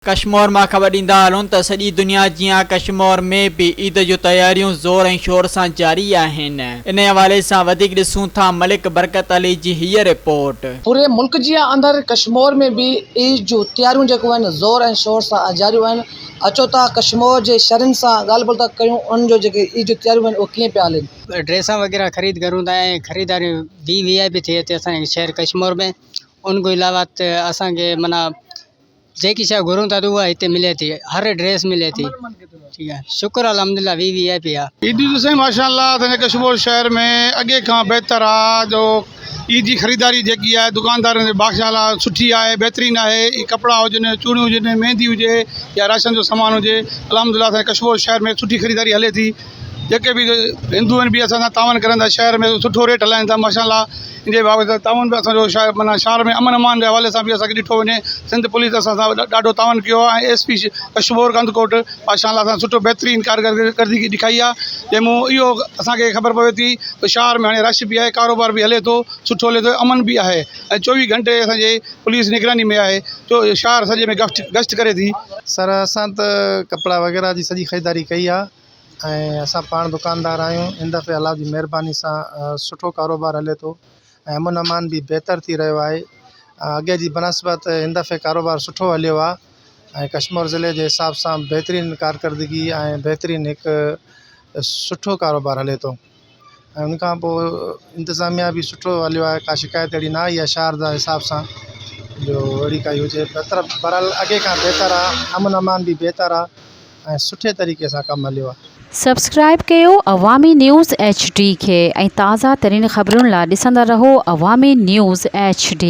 कश्मीर में खबर ॾींदा हलूं त सॼी दुनिया जियां कश्मीर में भी ईद जो तैयारियूं ज़ोर ऐं शोर सां जारी आहिनि। इन हवाले सां वधीक ॾिसूं था मलिक बरकत अली जी हीअ रिपोर्ट। पूरे मुल्क जी अंदर कश्मीर में भी ईद जो तैयारियूं जेको आहिनि ज़ोर ऐं शोर सां जारियूं आहिनि। अचो था कश्मीर जे शहरनि सां ॻाल्हि ॿोल था कयूं, उन जो जेके ईद जो तैयारियूं आहिनि उहे कीअं पिया हलनि। ड्रेसा वगैरह खरीद करूँ था ऐं ख़रीदारी वीआईपी थिए थी असांजे शहर कश्मीर में। उनखां अलावा असांखे माना जेकी शइ घुरूं था उहा हिते मिले थी, हर ड्रेस मिले थी। ठीक है, शुक्र अल्हम्दुलिल्लाह वीआईपी आहे। ईद जी ॾिसई माशाअल्लाह असांजे कश्मीर शहर में अॻे खां बहितर आहे। जो ईद जी ख़रीदारी जेकी आहे दुकानदारनि जी माशाअल्लाह सुठी आहे, बहितरीनु आहे। कपिड़ा हुजनि, चूड़ियूं हुजनि, मेहंदी हुजे या राशन जो सामान हुजे, अल्हम्दुलिल्लाह असांजे कश्मीर शहर में सुठी ख़रीदारी हले थी। जेके बि हिंदू आहिनि बि असां सां तावन करनि था, शहर में सुठो रेट हलाइनि था माशाअल्लाह। इन जे बाबति तावन बि असांजो शहर माना शहर में अमन अमान जे हवाले सां बि असांखे ॾिठो वञे। सिंध पुलिस असां सां ॾाढो तावन कयो आहे ऐं एसपी कश्मीर कंदकोट माशाअल्लाह असां सुठो बहितरीनु कारकरदगी ॾेखारी आहे। जंहिंमें इहो असांखे ख़बर पवे थी त शहर में हाणे रश बि आहे, कारोबार बि हले थो, सुठो हले थो, अमन बि आहे ऐं 24 घंटे असांजे पुलिस निगरानी में आहे। तो शहर सॼे में गश्त करे थी। सर असां त कपिड़ा वग़ैरह जी सॼी ख़रीदारी कई आहे ऐं असां पाण दुकानदार आहियूं। इन दफ़े अलाह जी महिरबानी सां सुठो कारोबार हले थो ऐं अमन अमान बि बहितर थी रहियो आहे। अॻे जी बनस्बत हिन दफ़े कारोबार सुठो हलियो आहे ऐं कश्मीर ज़िले जे हिसाब सां बहितरीनु कारकरदगी ऐं बहितरीनु हिकु सुठो कारोबार हले थो ऐं उनखां पोइ इंतिज़ामिया बि सुठो हलियो आहे। का शिकायत अहिड़ी न आई आहे शहर जे हिसाब सां जो अहिड़ी काई हुजे। बहरहाल अॻे खां बहितर आहे, अमन अमान बि बहितर आहे ऐं सुठे तरीक़े सां कमु हलियो आहे। सब्सक्राइब कयो अवामी न्यूज़ HD खे ऐं ताज़ा तरीन ख़बरुनि लाइ ॾिसंदा रहो अवामी न्यूज़ HD।